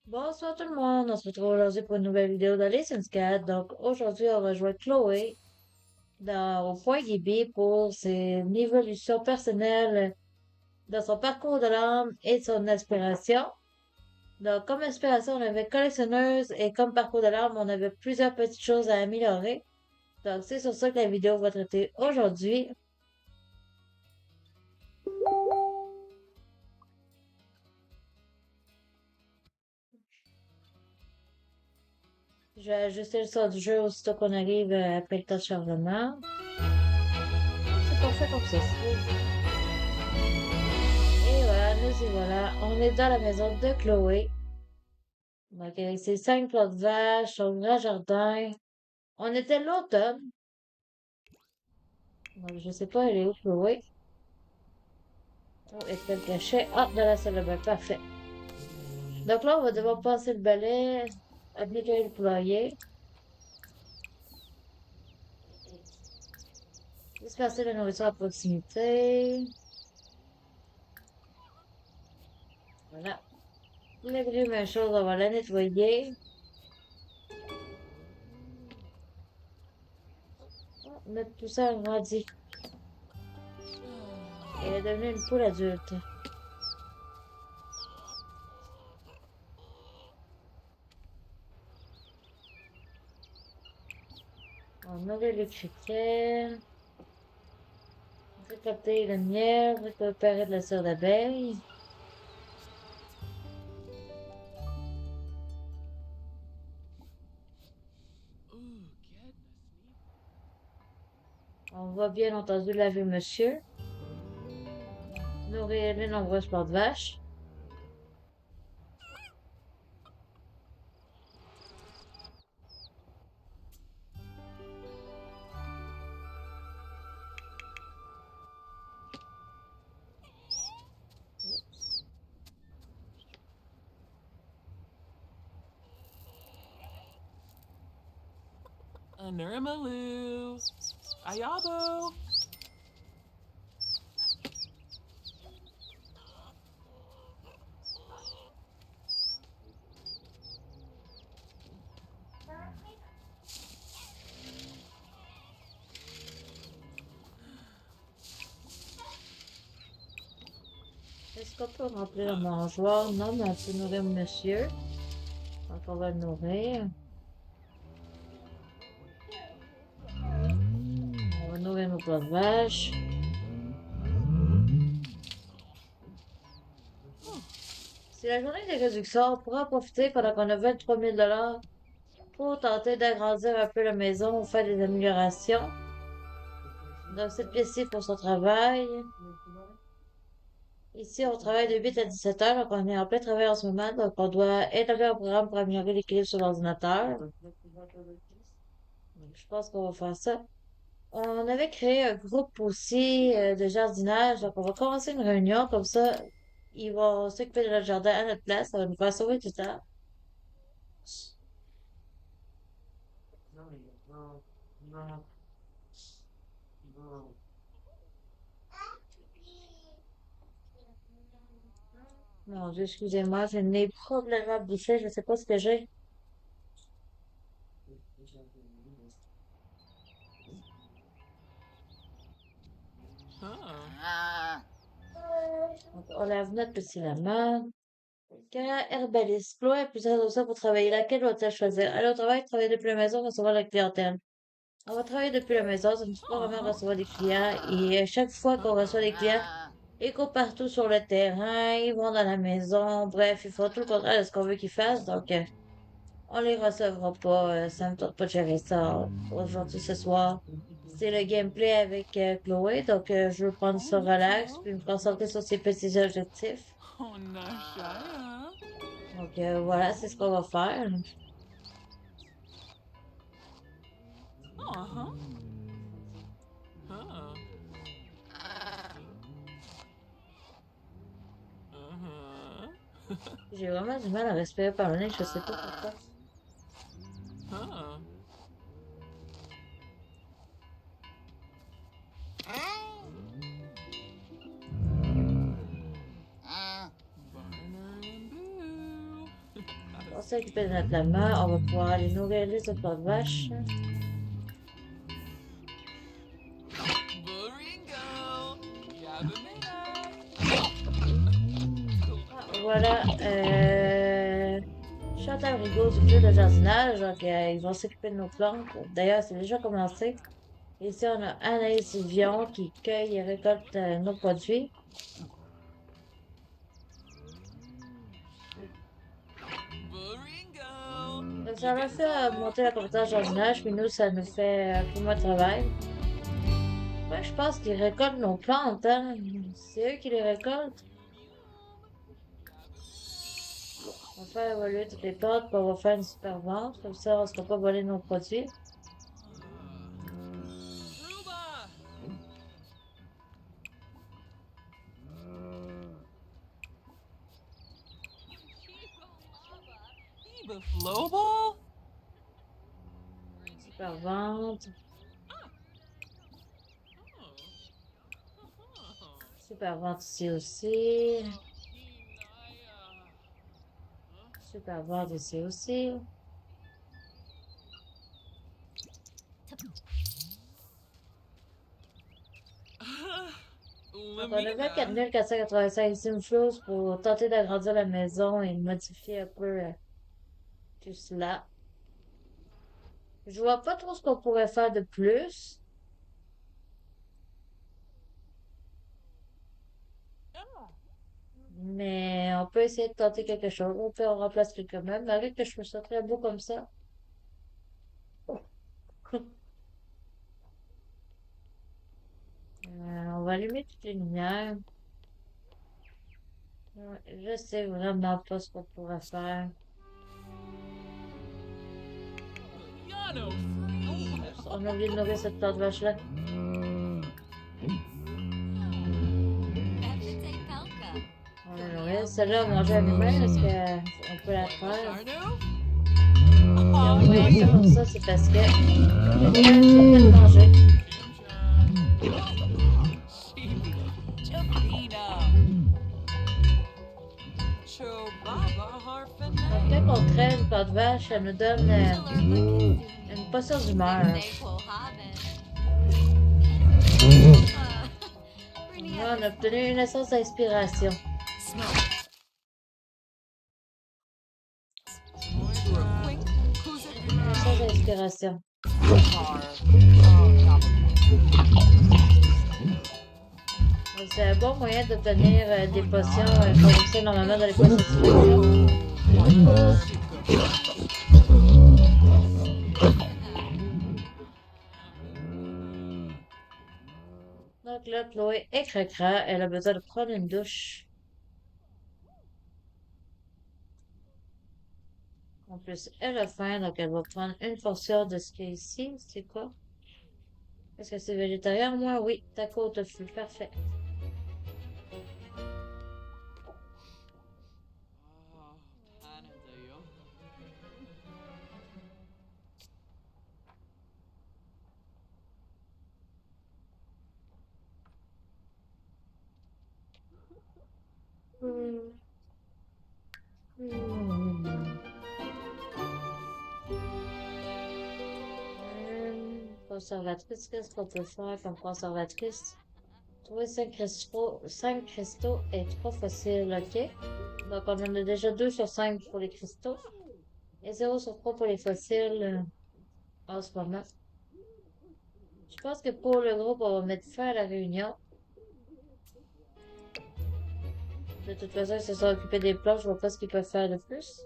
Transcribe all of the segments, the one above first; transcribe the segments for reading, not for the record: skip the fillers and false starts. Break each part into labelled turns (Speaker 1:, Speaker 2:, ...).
Speaker 1: Bonsoir tout le monde, on se retrouve aujourd'hui pour une nouvelle vidéo de les Sims 4. Donc aujourd'hui, on va jouer Chloé au point Gibi pour son évolution personnelle dans son parcours de l'âme et son inspiration. Donc comme inspiration, on avait collectionneuse et comme parcours de l'âme, on avait plusieurs petites choses à améliorer. Donc c'est sur ça que la vidéo va traiter aujourd'hui. Je vais ajuster le son du jeu aussitôt qu'on arrive après le temps de chargement. C'est parfait comme ça. Et voilà, nous y voilà. On est dans la maison de Chloé. Donc, avec ses 5 plantes vaches, son grand jardin. On était l'automne. Donc, je sais pas, elle est où, Chloé? Où est-elle cachée? Ah, dans la salle de bain. Parfait. Donc là, on va devoir passer le balai, appliquer le poulailler, disperser la nourriture à proximité. Voilà. Les premières choses, on va la nettoyer. Oh, mettre tout ça agrandi. Elle est devenue une poule adulte. On nourrit les criquets. Récolter le miel, récupérer de la cire d'abeille. On va bien entendu laver monsieur. Nourrir les nombreuses plantes vaches.
Speaker 2: Nurmaloo. Ayabo.
Speaker 1: Est-ce qu'on peut remplir le mangeoire? Non, mais on peut nourrir monsieur. Donc on va le nourrir. On va nourrir nos plantes vaches. C'est la journée des réductions. On pourra en profiter pendant qu'on a 23 000 pour tenter d'agrandir un peu la maison ou faire des améliorations. Donc cette pièce-ci pour son travail. Ici, on travaille de 8 à 17 heures, donc on est en plein travail en ce moment, donc on doit établir un programme pour améliorer l'équilibre sur l'ordinateur. Donc, je pense qu'on va faire ça. On avait créé un groupe aussi de jardinage, donc on va commencer une réunion, comme ça, ils vont s'occuper de notre jardin à notre place, ça va nous faire sauver du temps. Mon Dieu, excusez-moi, j'ai le nez complètement bouché, je sais pas ce que j'ai.
Speaker 2: Huh.
Speaker 1: Donc, on lave notre petit lama. Herbaliste. Chloé a plusieurs options pour travailler. Laquelle doit-elle choisir? Aller au travail, travailler depuis la maison, recevoir la clientèle. On va travailler depuis la maison, ça ne fait pas vraiment
Speaker 2: Uh-huh.
Speaker 1: recevoir des clients. Et à chaque fois qu'on reçoit des clients, ils courent partout sur le terrain, ils vont dans la maison. Bref, ils font tout le contraire de ce qu'on veut qu'ils fassent. Donc, on les recevra pas. Ça me tente pas de gérer ça aujourd'hui, ce soir. C'est le gameplay avec Chloé. Donc, je veux prendre ça
Speaker 2: Oh,
Speaker 1: relax,
Speaker 2: cool.
Speaker 1: puis me concentrer sur ses petits objectifs.
Speaker 2: Oh, Nashaya.
Speaker 1: Donc, voilà, c'est ce qu'on va faire.
Speaker 2: Uh-huh. Huh. Uh-huh.
Speaker 1: J'ai vraiment du mal à respirer par le nez, je sais pas pourquoi.
Speaker 2: Huh. Barner and Boo.
Speaker 1: On s'occupe de notre lama. On va pouvoir aller nourrir les autres vaches.
Speaker 2: Boringo. Yabamina.
Speaker 1: Ah, voilà. Chantal Rigaud du club de jardinage. Donc, ils vont s'occuper de nos plantes. D'ailleurs, c'est déjà commencé. Ici, on a Anaïs Vion qui cueille et récolte nos produits.
Speaker 2: Boringo.
Speaker 1: Donc, ça leur fait monter la compétence jardinage, puis nous, ça nous fait un peu moins de travail. Ouais, je pense qu'ils récoltent nos plantes, hein. C'est eux qui les récoltent. On va faire évoluer toutes les plantes, puis on va faire une super vente. Comme ça, on ne se fera pas voler nos produits.
Speaker 2: Ruba. Eba Flowball.
Speaker 1: Super vente. Super vente ici aussi. Super vente ici aussi. Donc, on a
Speaker 2: Lamina.
Speaker 1: 24 485 simflows pour tenter d'agrandir la maison et modifier un peu tout cela. Je vois pas trop ce qu'on pourrait faire de plus, mais on peut essayer de tenter quelque chose. On peut en remplacer quand même, malgré que je trouve ça très beau comme ça. On va allumer toutes les lumières. Ouais, je sais vraiment pas ce qu'on pourrait faire.
Speaker 2: Yano free.
Speaker 1: On a oublié de nourrir cette plante vache-là. On va nourrir. Celle-là a mangé un humain. Est-ce qu'on peut la faire?
Speaker 2: Sharno.
Speaker 1: Et
Speaker 2: Oh,
Speaker 1: on va
Speaker 2: yeah.
Speaker 1: faire ça, c'est parce que quelqu'un s'est fait manger.
Speaker 2: Shibi. Jabina. Chobaba
Speaker 1: Donc, quand on
Speaker 2: Harfane.
Speaker 1: crée une plante vache, ça nous donne une potion d'humeur. Là, on a obtenu une essence d'inspiration. Une essence d'inspiration. Donc, c'est un bon moyen d'obtenir des potions qu'on obtient normalement dans les potions d'extraction. Donc là, Chloé est cracra. Elle a besoin de prendre une douche. En plus, elle a faim, donc elle va prendre une portion de ce qu'il y a ici. C'est quoi? Est-ce que c'est végétarien? Moi, oui. Taco au tofu. Parfait. Hmm. Hmm. Conservatrice, qu'est-ce qu'on peut faire comme conservatrice? Trouver 5 cristaux et 3 fossiles, ok? Donc on en a déjà 2 sur 5 pour les cristaux et 0 sur 3 pour les fossiles en ce moment. Je pense que pour le groupe, on va mettre fin à la réunion. De toute façon, ils se sont occupés des planches, je vois pas ce qu'ils peuvent faire de plus.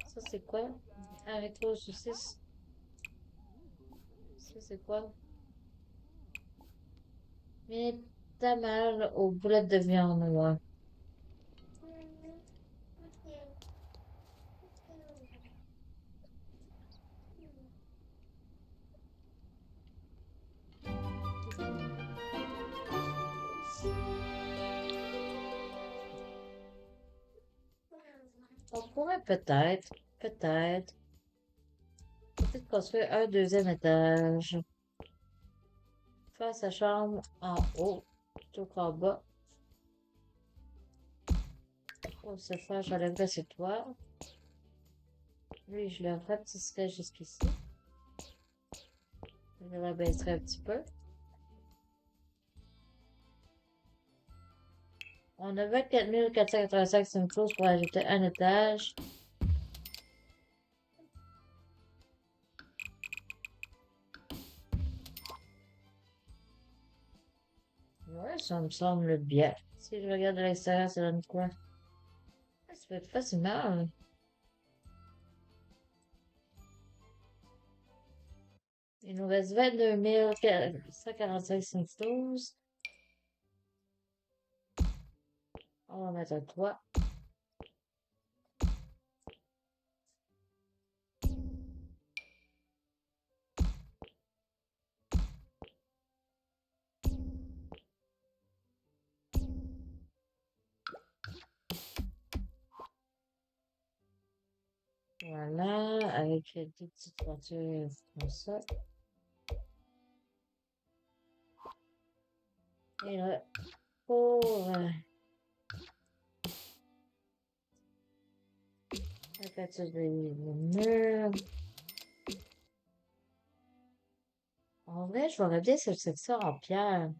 Speaker 1: Ça, c'est quoi? Haricots aux saucisses. Ça, c'est quoi? Mais t'as mal aux boulettes de viande, ouais. On pourrait peut-être construire un deuxième étage. Faire sa chambre en haut plutôt qu'en bas. Pour ce faire, j'enlèverai ses toits. Lui, je le rapetisserai jusqu'ici. Je le rabaisserai un petit peu. On a 24 485 simcoes pour ajouter un étage. Ouais, ça me semble bien. Si je regarde à l'extérieur, ça donne quoi? Ça fait facilement. Il nous reste 22 145 simcoes. On va mettre un toit. Voilà, avec des petites toitures comme ça. Et là, pour la peinture des murs. En vrai, je verrais bien cette section en pierre.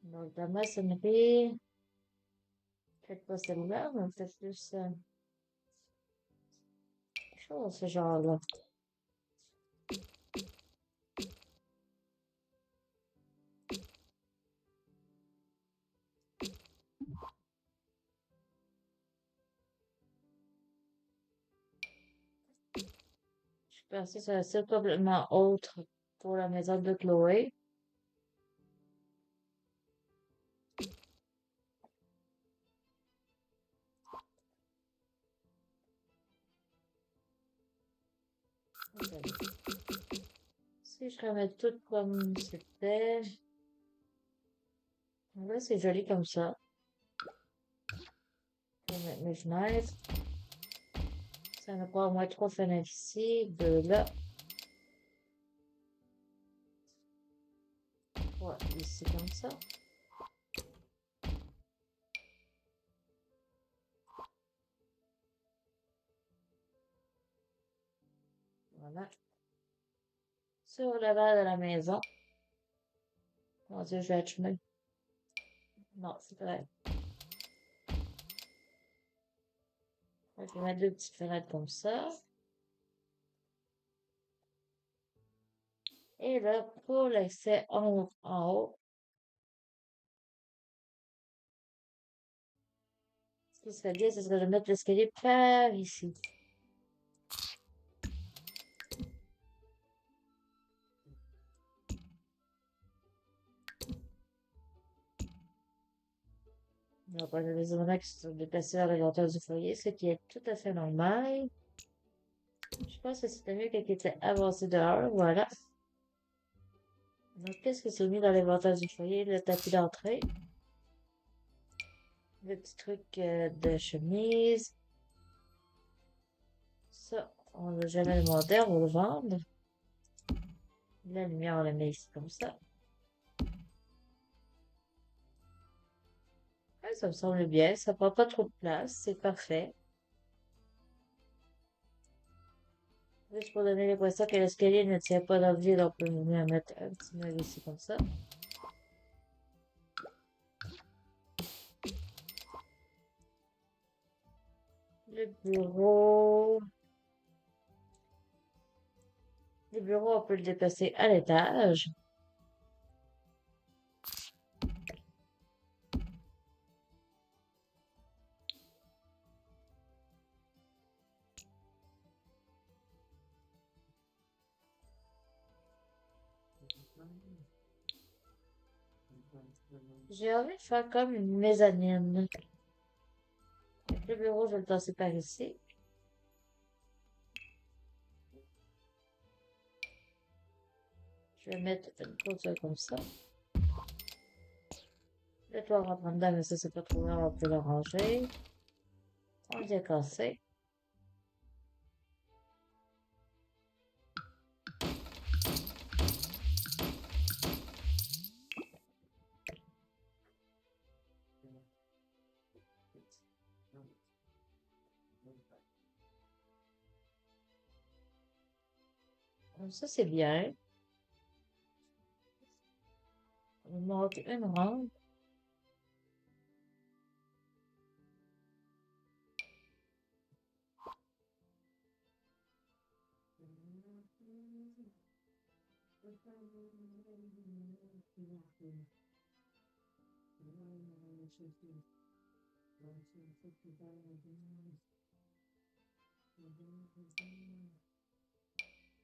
Speaker 1: Donc, la maçonnerie. Peut-être pas celle-là, mais peut-être plus quelque chose de ce genre-là. Je suis partie sur un site complètement autre pour la maison de Chloé. Si je remets tout comme c'était. Là, c'est joli comme ça. Je vais mettre mes fenêtres. Ça n'a pas au moins 3 fenêtres ici, 2 là. 3 ici comme ça. Voilà. Sur le bas de la maison. Mon Dieu, je vais être fumée. Non, c'est vrai. Je vais mettre 2 petites fenêtres comme ça. Et là, pour l'accès en haut, ce qui serait bien, ce serait de mettre l'escalier par ici. Donc, on a des éléments qui sont déplacés vers la hauteur du foyer, ce qui est tout à fait normal. Je pense que c'était mieux qu'il était avancé dehors, voilà. Donc, qu'est-ce que c'est mis dans l'inventaire du foyer? Le tapis d'entrée. Le petit truc de chemise. Ça, on l'a jamais demandé, on va le vendre. La lumière, on la met ici comme ça. Ouais, ça me semble bien, ça prend pas trop de place, c'est parfait. Juste pour donner l'impression que l'escalier ne tient pas dans le vide, on peut venir mettre un petit meuble ici comme ça. Le bureau. Le bureau, on peut le déplacer à l'étage. J'ai envie de faire comme une mezzanine. Le bureau, je vais le passer par ici. Je vais mettre une clôture comme ça. Le toit rentre en dedans, mais ça, c'est pas trop grave, on peut le ranger. On vient casser. Ça, c'est bien. Il manque une rampe.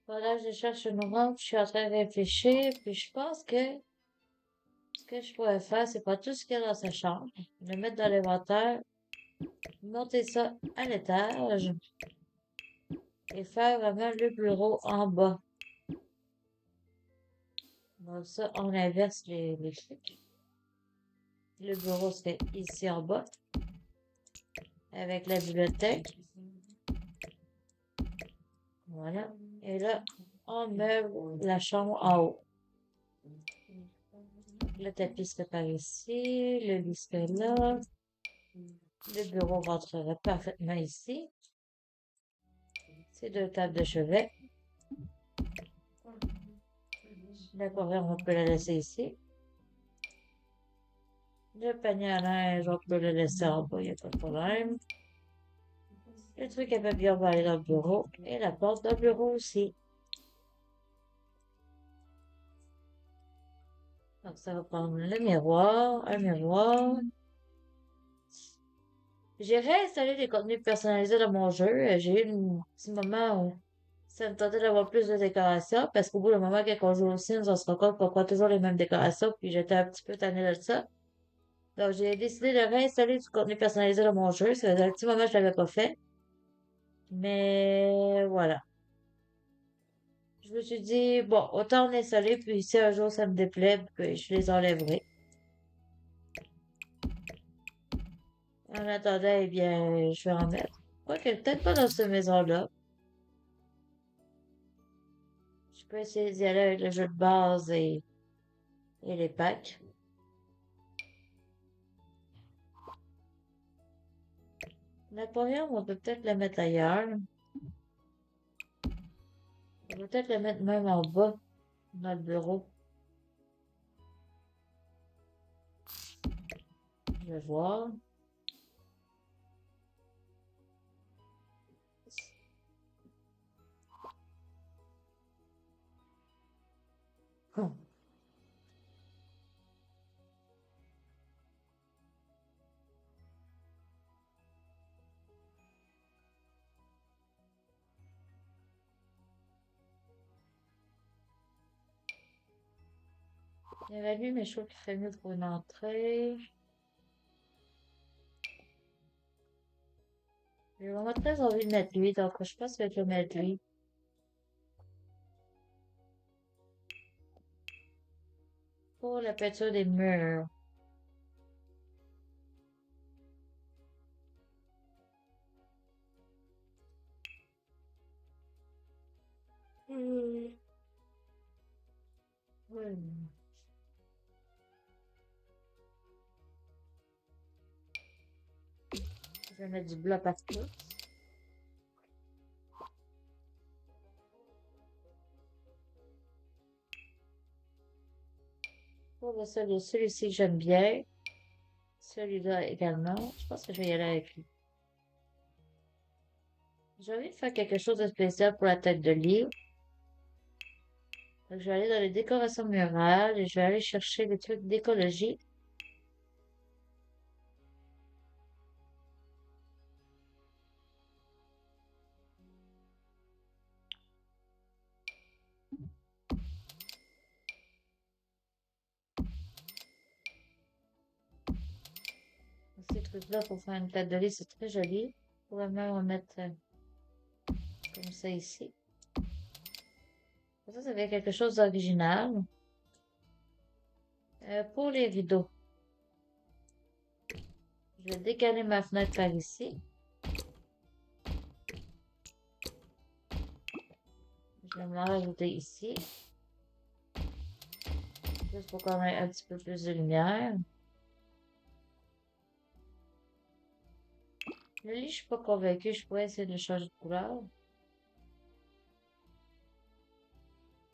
Speaker 1: Voilà, je cherche une rampe, je suis en train de réfléchir, puis je pense que ce que je pourrais faire, c'est pas tout ce qu'il y a dans sa chambre, le mettre dans l'inventaire, monter ça à l'étage et faire vraiment le bureau en bas. Donc ça, on inverse les trucs. Le bureau serait ici en bas, avec la bibliothèque. Voilà. Et là, on meuble la chambre en haut. Le tapis serait par ici, le lit serait là. Le bureau rentrerait parfaitement ici. Ces deux tables de chevet. L'aquarium, on peut le laisser ici. Le panier à linge, on peut le laisser en bas, il n'y a pas de problème. Le truc à papier, on va aller dans le bureau. Et la porte dans le bureau aussi. Donc, ça va prendre le miroir, un miroir. J'ai réinstallé des contenus personnalisés dans mon jeu. J'ai eu un petit moment où ça me tentait d'avoir plus de décorations parce qu'au bout d'un moment, quand on joue aux Sims, on se rend compte qu'on prend toujours les mêmes décorations puis j'étais un petit peu tannée de ça. Donc, j'ai décidé de réinstaller du contenu personnalisé dans mon jeu. Ça faisait un petit moment que je l'avais pas fait. Mais voilà. Je me suis dit, bon, autant en installer, puis si un jour ça me déplaît, puis je les enlèverai. En attendant, eh bien, je vais en mettre. Quoique, peut-être pas dans cette maison-là. Je peux essayer d'y aller avec le jeu de base et les packs. L'aquarium, on peut peut-être le mettre ailleurs. On peut peut-être le mettre même en bas, dans le bureau. Je vais voir. Hum. J'avais mais je trouve qu'il ferait mieux pour une entrée. J'ai vraiment très envie de mettre lui, donc je pense que je vais le mettre lui. Pour la peinture des murs. Hmm. Hmm. Je vais mettre du blanc partout. Pour le sol, celui-ci que j'aime bien. Celui-là également. Je pense que je vais y aller avec lui. J'ai envie de faire quelque chose de spécial pour la tête de livre. Donc, je vais aller dans les décorations murales et je vais aller chercher des trucs d'écologie. Ces trucs-là pour faire une tête de lit, c'est très joli. On pourrait même en mettre comme ça ici. Ça fait quelque chose d'original. Pour les rideaux, je vais décaler ma fenêtre par ici. Je vais me la rajouter ici. Juste pour qu'on ait un petit peu plus de lumière. Le lit, je suis pas convaincue. Je pourrais essayer de le changer de couleur.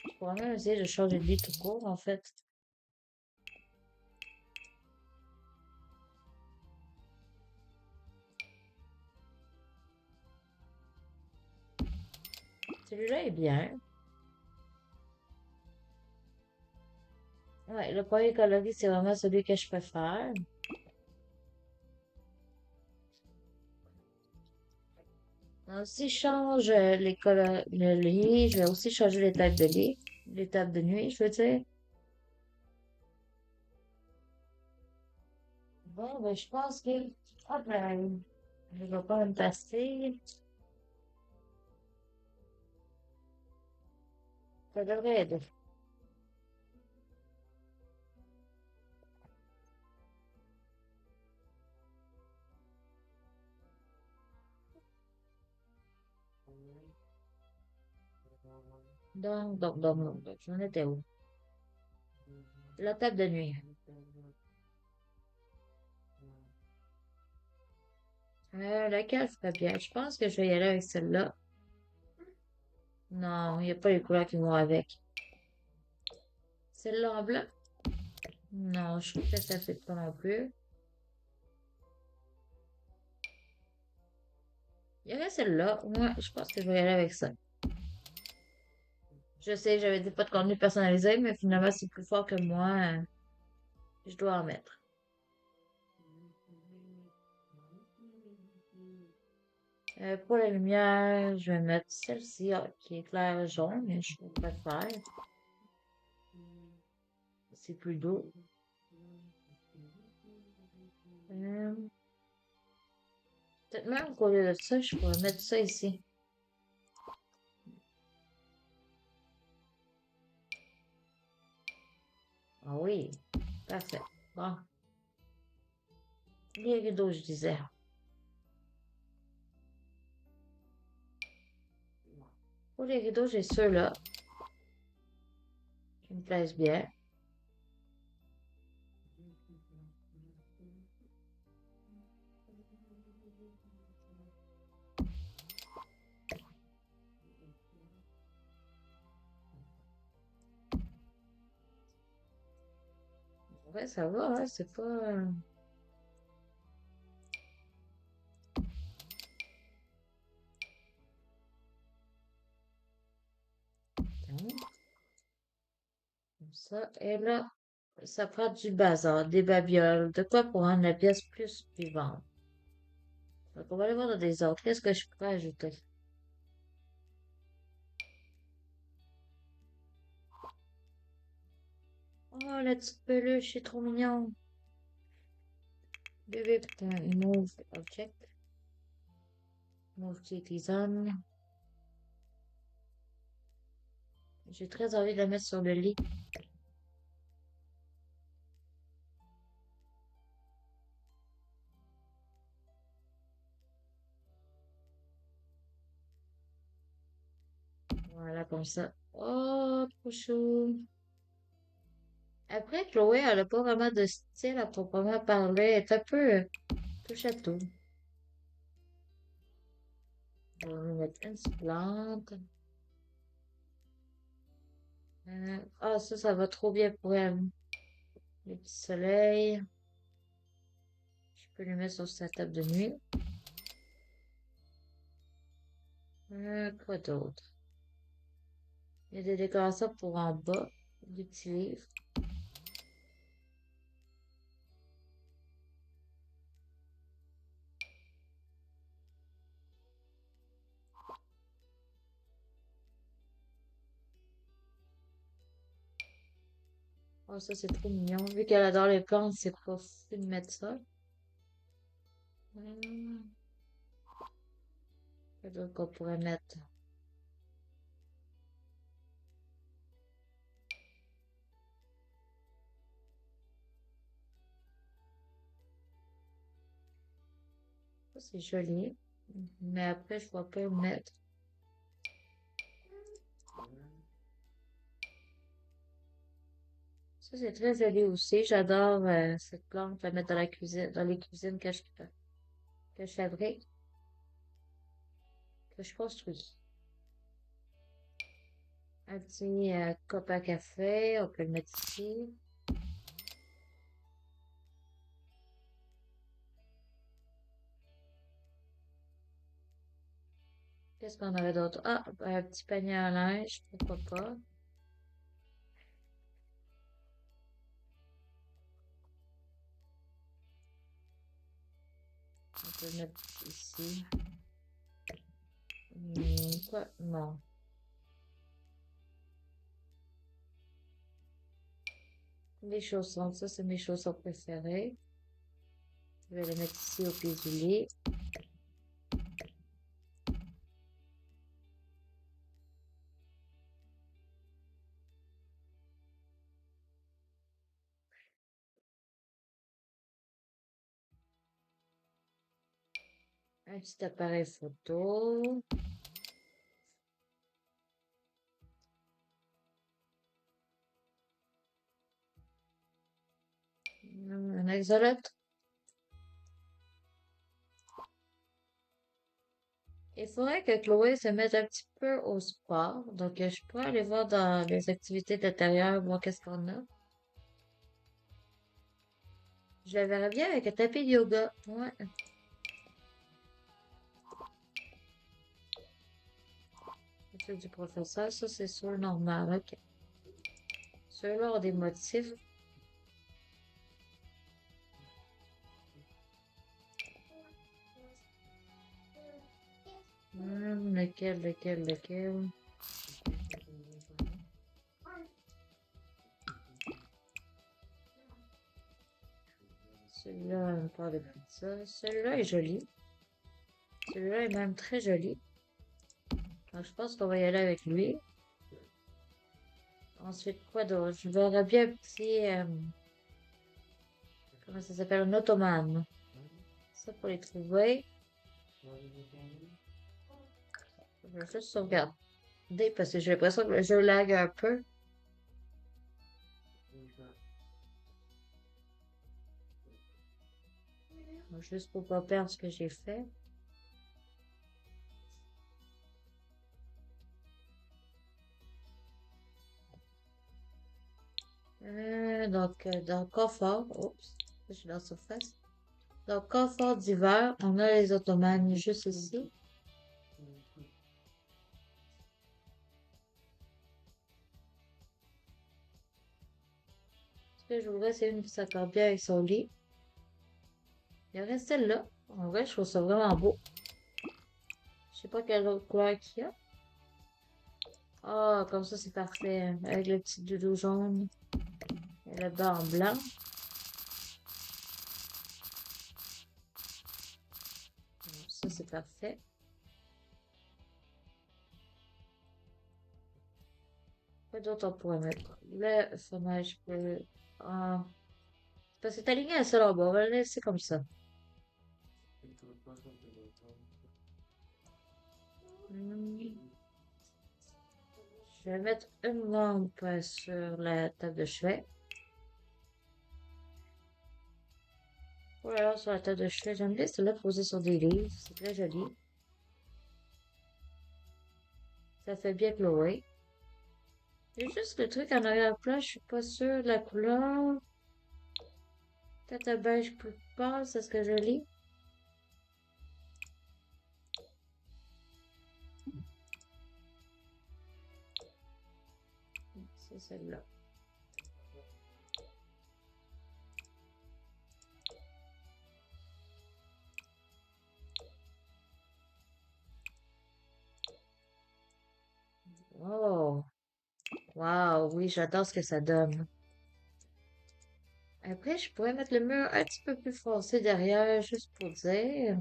Speaker 1: Je pourrais même essayer de changer de lit tout court, en fait. Celui-là est bien. Ouais, le premier coloris, c'est vraiment celui que je préfère. Si je change le lit, je vais aussi changer les tables de lit. Les tables de nuit, je veux dire. Bon, ben, je pense que... Ah, ben, je vais pas me passer. Ça devrait aider. Donc, j'en étais où? La table de nuit. Laquelle ferait bien? Je pense que je vais y aller avec celle-là. Non, il n'y a pas les couleurs qui vont avec. Celle-là en blanc? Non, je trouve que ça fait pas non plus. Il y aurait celle-là. Ouais, je pense que je vais y aller avec ça. Je sais, j'avais dit pas de contenu personnalisé, mais finalement, c'est plus fort que moi. Je dois en mettre. Pour la lumière, je vais mettre celle-ci qui est claire jaune, mais je préfère. C'est plus doux. Euh, Peut-être même qu'au lieu de ça, je pourrais mettre ça ici. Ah oui, parfait. Bon, les rideaux, je disais. Pour les rideaux, j'ai ceux-là qui me plaisent bien. Ouais, ça va, hein, c'est pas... Comme ça. Et là, ça prend du bazar, des babioles, de quoi pour rendre la pièce plus vivante. Donc, on va aller voir dans des autres. Qu'est-ce que je pourrais ajouter? Oh, la petite peluche, c'est trop mignon. Bébé, putain, move object. Move citizen. J'ai très envie de la mettre sur le lit. Voilà, comme ça. Oh, trop chou. Après, Chloé, elle a pas vraiment de style à proprement parler. Elle est un peu touche à tout. On va mettre une petite plante. Ah, ça va trop bien pour elle. Le petit soleil. Je peux le mettre sur sa table de nuit. Quoi d'autre? Il y a des décorations pour en bas. Des petits livres. Oh, ça, c'est trop mignon. Vu qu'elle adore les plantes, c'est pas fou de mettre ça. Hum, Quoi d'autre qu'on pourrait mettre? Ça, c'est joli. Mais après, je vois pas où mettre. Ça, c'est très joli aussi. J'adore cette plante, la mettre dans la cuisine, dans les cuisines que je fabrique, que je construis. Un petit cup à café, on peut le mettre ici. Qu'est-ce qu'on avait d'autre? Ah, un petit panier à linge, pourquoi pas. On peut le mettre ici. Quoi? Non. Les chaussons, ça c'est mes chaussons préférés. Je vais les mettre ici au pied du lit. Un petit appareil photo. Un axolote. Il faudrait que Chloé se mette un petit peu au sport. Donc, je pourrais aller voir dans les activités d'intérieur, voir qu'est-ce qu'on a. Je la verrais bien avec un tapis de yoga. Ouais. Le truc du professeur, ça c'est sûr normal. Ok. Ceux-là ont des motifs. Lequel? Celui-là, on parle de ça. Celui-là est joli. Celui-là est même très joli. Donc, je pense qu'on va y aller avec lui. Ensuite, quoi d'autre? Je verrais bien un petit... comment ça s'appelle? Un ottoman. Ça pour les trouver. Je vais juste sauvegarder parce que j'ai l'impression que le jeu lag un peu. Juste pour pas perdre ce que j'ai fait. Dans confort, oups, je suis dans surface. Dans confort d'hiver, on a les ottomanes juste ici. Ce que je voudrais, c'est une qui s'accorde bien avec son lit. Il y aurait celle-là. En vrai, je trouve ça vraiment beau. Je sais pas quelle autre couleur qu'il y a. Ah, comme ça, c'est parfait. Avec le petit doudou jaune et le bas en blanc. Ça, c'est parfait. Quoi d'autre on pourrait mettre? Le fromage peut... Ah, parce que c'est aligné à ça là-bas. On va le laisser comme ça. Hmm. Je vais mettre une lampe sur la table de chevet. Voilà, sur la table de chevet. J'aime bien celle-là posée sur des livres. C'est très joli. Ça fait bien Chloé. Il y a juste le truc en arrière-plan, je suis pas sûre de la couleur. Peut-être un beige plus pâle, c'est ce que je lis. C'est celle-là. Oh, wow, oui, j'adore ce que ça donne. Après, je pourrais mettre le mur un petit peu plus foncé derrière, juste pour dire.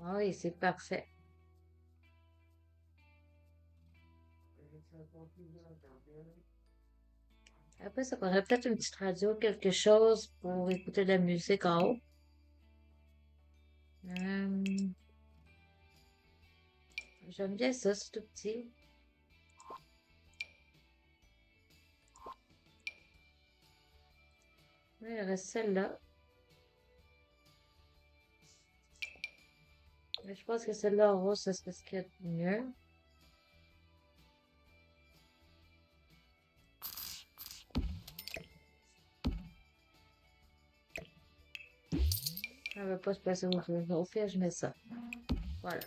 Speaker 1: Ah oui, c'est parfait. Après, ça prendrait peut-être une petite radio, quelque chose pour écouter de la musique en haut. Hum, j'aime bien ça, c'est tout petit. Oui, il reste celle-là. Mais je pense que celle-là en rose, ça serait ce qu'il y a de mieux. Elle va pas se passer au feu. Au fait, je mets ça. Voilà.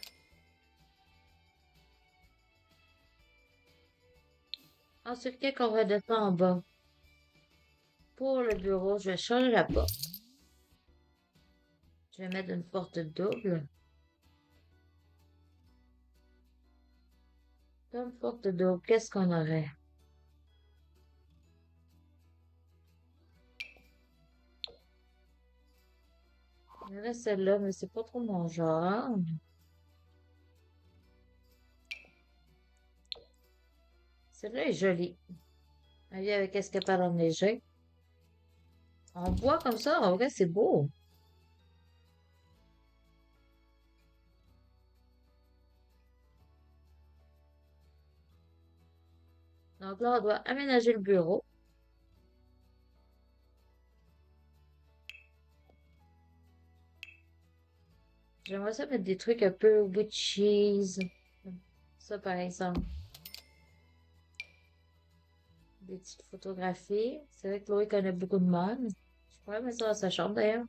Speaker 1: Ensuite, quand on va descendre en bas, pour le bureau, je vais changer la porte. Je vais mettre une porte double. Comme porte double, qu'est-ce qu'on aurait? Il y aurait celle-là, mais c'est pas trop mon genre. Celle-là est jolie. Elle vient avec escapade enneigée. En bois comme ça, en vrai, c'est beau. Donc là, on doit aménager le bureau. J'aimerais ça mettre des trucs un peu witches. Ça, par exemple. Des petites photographies. C'est vrai que Chloé connaît beaucoup de monde. Je pourrais mettre ça dans sa chambre, d'ailleurs.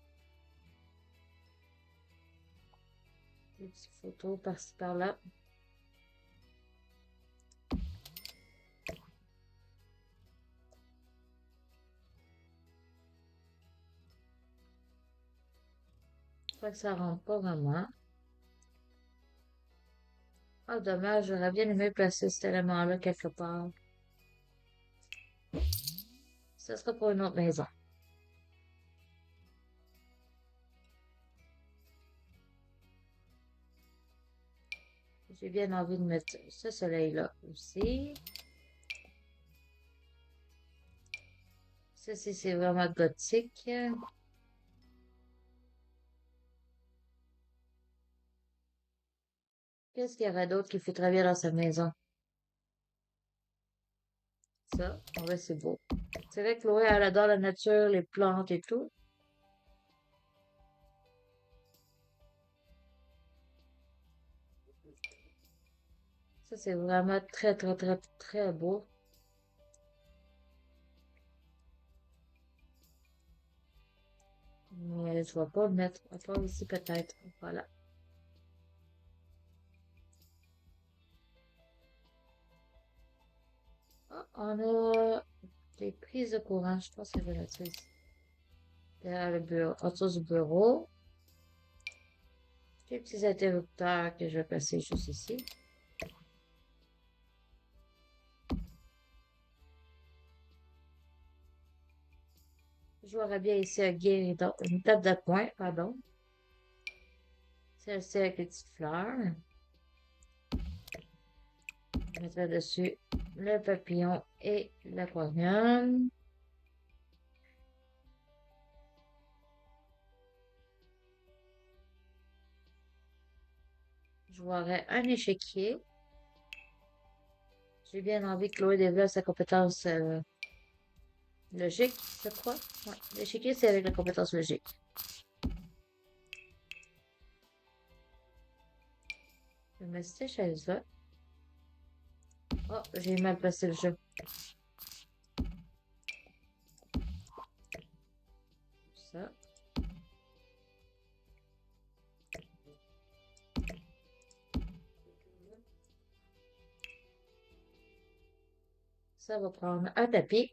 Speaker 1: Des petites photos par-ci, par-là. Je crois que ça rentre pas vraiment. Ah, dommage, j'aurais bien aimé placer cet élément-là quelque part. Ça sera pour une autre maison. J'ai bien envie de mettre ce soleil-là aussi. Ceci, c'est vraiment gothique. Qu'est-ce qu'il y aurait d'autre qui fait très bien dans sa maison? Ça, en vrai, c'est beau. C'est vrai que Chloé, elle adore la nature, les plantes et tout. Ça, c'est vraiment très, très, très, très beau. Mais je vais pas le mettre. À part ici, peut-être. Voilà. Ah, on a des prises de courant. Je pense que je vais mettre ça ici. Derrière le bureau, autour du bureau. Des petits interrupteurs que je vais passer juste ici. Je vois bien ici un guéridon, une table de poing, pardon. Celle-ci avec les petites fleurs. Je mettrai dessus le papillon et l'aquarium. Je vois un échiquier. J'ai bien envie que Chloé développe sa compétence logique, je crois. Ouais, l'échiquier, c'est avec la compétence logique. Je vais mettre cette chaise-là. Oh, j'ai mal passé le jeu. Ça. Ça va prendre un tapis.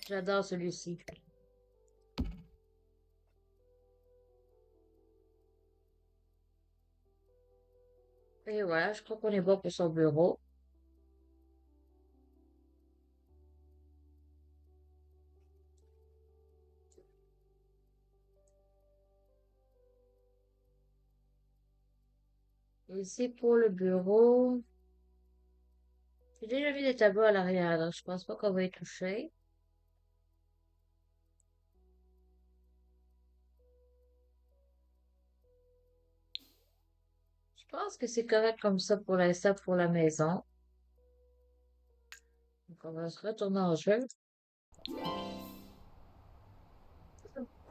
Speaker 1: J'adore celui-ci. Et voilà, je crois qu'on est bon pour son bureau. Ici, pour le bureau, j'ai déjà vu des tableaux à l'arrière, donc je pense pas qu'on va y toucher. Je pense que c'est correct comme ça pour l'instant pour la maison. Donc, on va se retourner en jeu.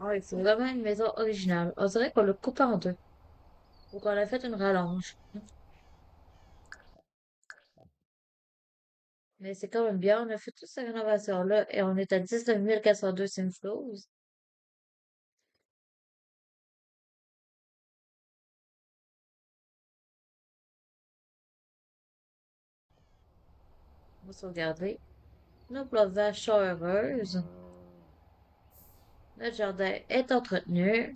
Speaker 1: Ah, il faut vraiment une maison originale. On dirait qu'on l'a coupé en deux. Ou qu'on a fait une rallonge. Mais c'est quand même bien. On a fait toute cette rénovation-là et on est à 19 402 Simflows. On va sauvegarder. Nos vaches sont heureuses. Notre jardin est entretenu.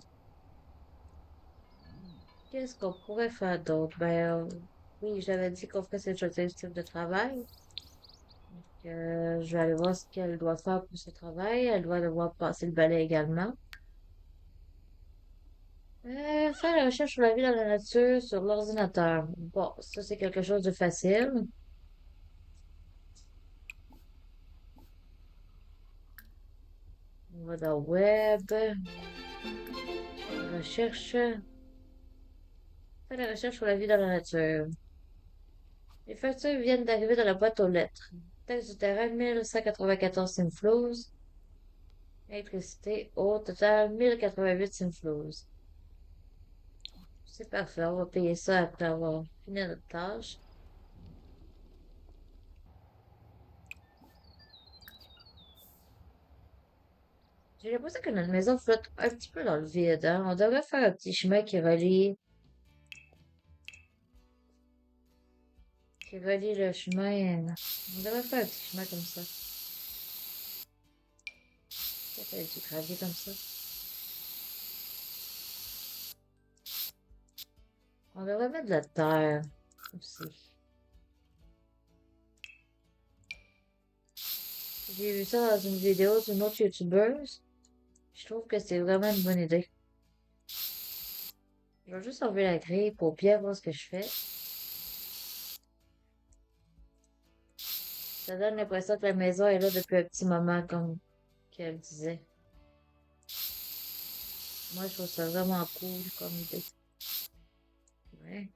Speaker 1: Qu'est-ce qu'on pourrait faire d'autre? Ben, oui, j'avais dit qu'on ferait cette chose type de travail. Je vais aller voir ce qu'elle doit faire pour ce travail. Elle doit devoir passer le balai également. Faire la recherche sur la vie dans la nature sur l'ordinateur. Bon, ça c'est quelque chose de facile. On va dans Web, recherche. Faire la recherche sur la vie dans la nature. Les factures viennent d'arriver dans la boîte aux lettres. Taxe du terrain, 1194 Simflows. Électricité, au total, 1088 Simflows. C'est parfait, on va payer ça après avoir fini notre tâche. J'ai l'impression que notre maison flotte un petit peu dans le vide, hein. On devrait faire un petit chemin qui relie le chemin. On devrait faire un petit chemin comme ça. Peut-être avec du gravier comme ça. On devrait mettre de la terre aussi. J'ai vu ça dans une vidéo d'une autre youtubeuse. Je trouve que c'est vraiment une bonne idée. Je vais juste enlever la grille pour bien voir ce que je fais. Ça donne l'impression que la maison est là depuis un petit moment, comme qu'elle disait. Moi, je trouve ça vraiment cool comme idée. Ouais.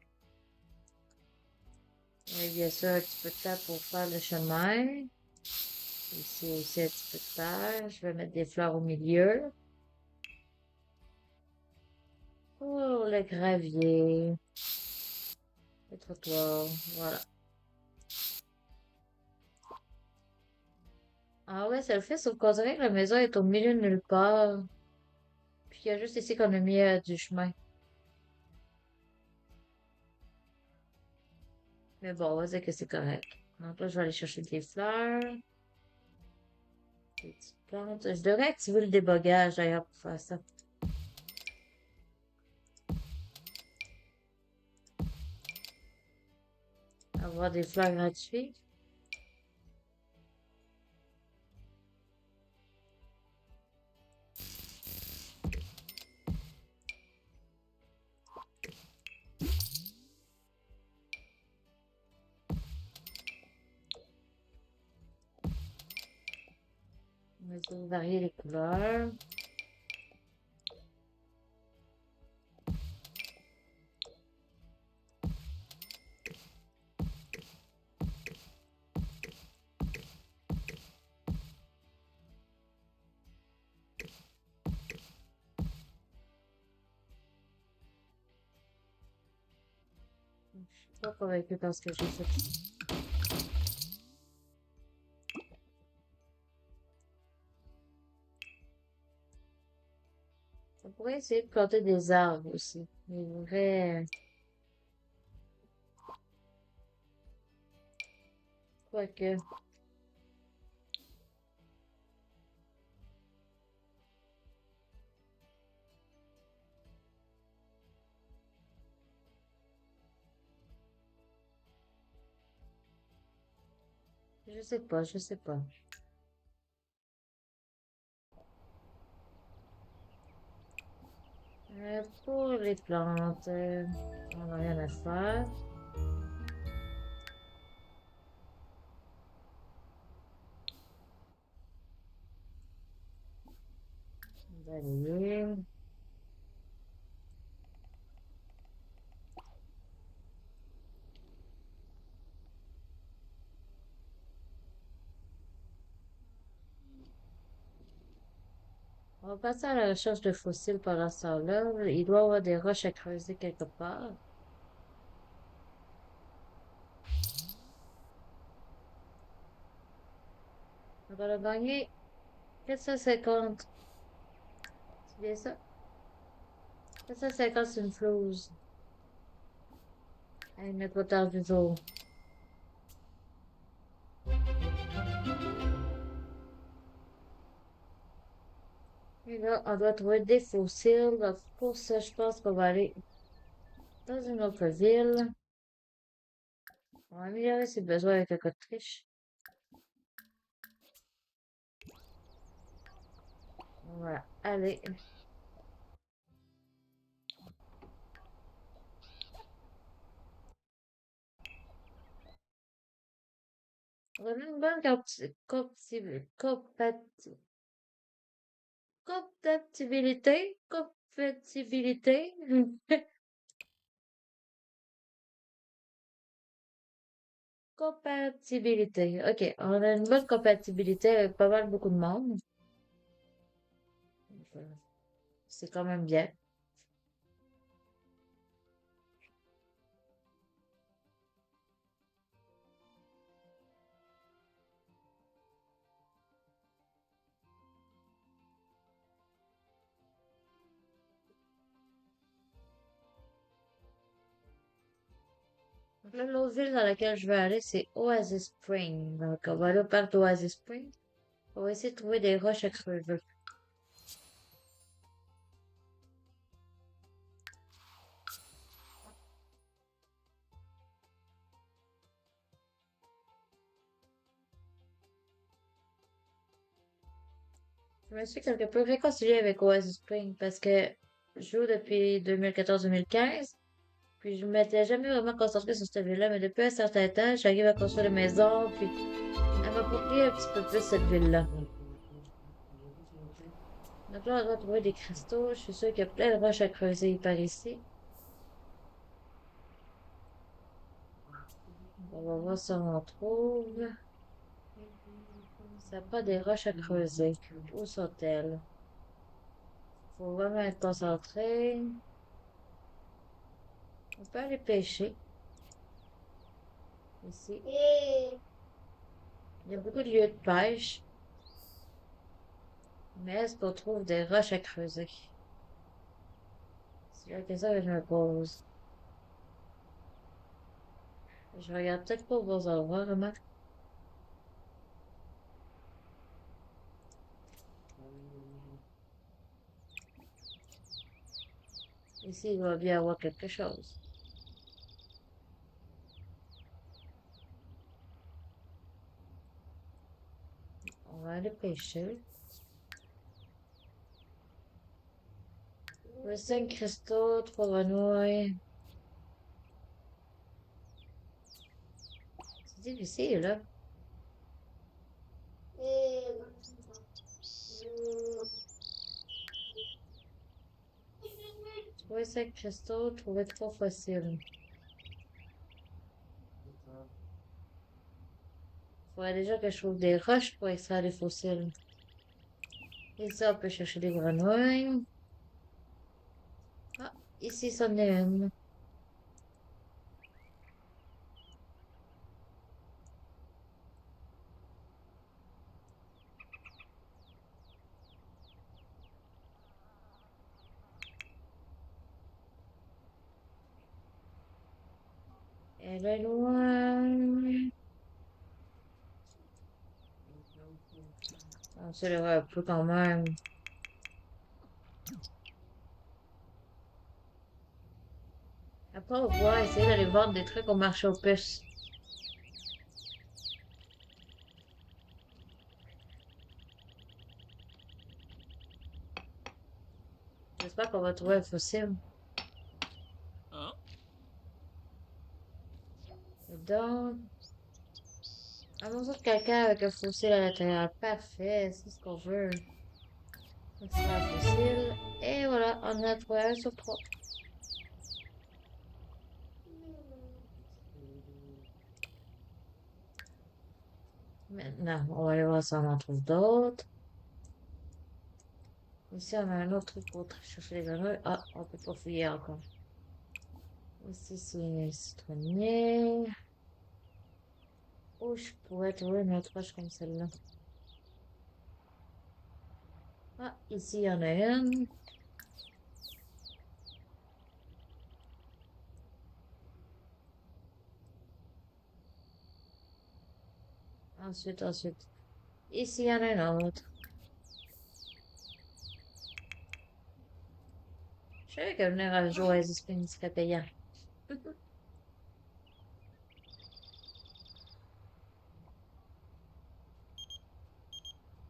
Speaker 1: Et bien sûr, un petit peu de terre pour faire le chemin. Ici aussi un petit peu de terre. Je vais mettre des fleurs au milieu. Oh, le gravier. Le trottoir. Voilà. Ah ouais, ça le fait, sauf qu'on dirait que la maison est au milieu de nulle part. Puis il y a juste ici qu'on a mis du chemin. Mais bon, on va dire que c'est correct. Donc là, je vais aller chercher des fleurs, des petites plantes. Je devrais activer le débogage d'ailleurs pour faire ça. Avoir des fleurs gratuites. On va essayer de varier les couleurs. Je suis pas convaincue par ce que j'ai fait. On pourrait essayer de planter des arbres aussi. Des vrais... Quoique... Je sais pas, je sais pas. Pour les plantes, on n'a rien à faire. Balayer. On va passer à la recherche de fossiles pendant ce temps-là. Il doit y avoir des roches à creuser quelque part. Donc, on a gagné 450. C'est bien ça? 450, c'est une flouze. Avec notre retard du jour. Et là, on doit trouver des fossiles. Donc, pour ça, je pense qu'on va aller dans une autre ville. On va améliorer ses besoins avec un code triche. Voilà. Allez. On a une bonne compatibilité. Compatibilité. Compatibilité. OK. On a une bonne compatibilité avec pas mal beaucoup de monde. C'est quand même bien. Donc là, l'autre ville dans laquelle je vais aller, c'est Oasis Spring. Donc, on va aller au parc d'Oasis Spring. On va essayer de trouver des roches à creuser. Je me suis quelque peu réconciliée avec Oasis Spring parce que je joue depuis 2014-2015. Puis je m'étais jamais vraiment concentrée sur cette ville-là, mais depuis un certain temps, j'arrive à construire des maisons, puis à m'approprier un petit peu plus cette ville-là. Donc là, on doit trouver des cristaux. Je suis sûre qu'il y a plein de roches à creuser par ici. On va voir si on en trouve. Ça n'a pas des roches à creuser. Où sont-elles? Faut vraiment être concentré. On peut aller pêcher. Ici. Il y a beaucoup de lieux de pêche. Mais est-ce qu'on trouve des roches à creuser? C'est la question que je me pose. Je regarde peut-être pas vos endroits, vraiment. Ici, il doit bien y avoir quelque chose. On va aller pêcher. Le 5 cristaux, 3 grenouilles. C'est difficile, là. Trouver 5 cristaux, trouver 3 fossiles. Faudrait déjà que je trouve des roches pour extraire des fossiles. Et ça, on peut chercher des grenouilles. Ah, ici, c'en est une. Elle est loin. On se le un peu quand même. Après, on va pouvoir essayer d'aller vendre des trucs au marché aux puces. J'espère qu'on va trouver un fossile.
Speaker 2: Huh?
Speaker 1: Donc, un morceau de caca avec un fossile à l'intérieur. Parfait, c'est ce qu'on veut. Extraire un fossile. Et voilà, on en a trouvé un sur 3. Maintenant, on va aller voir si on en trouve d'autres. Ici, on a un autre truc pour chercher les grenouilles. Ah, on peut pas fouiller encore. Ici, c'est citronnier. Oh, je pourrais trouver une autre roche comme celle-là. Ah, ici, il y en a une. Ensuite. Ici, il y en a une autre. Je savais que venir à jouer à Spring serait payant.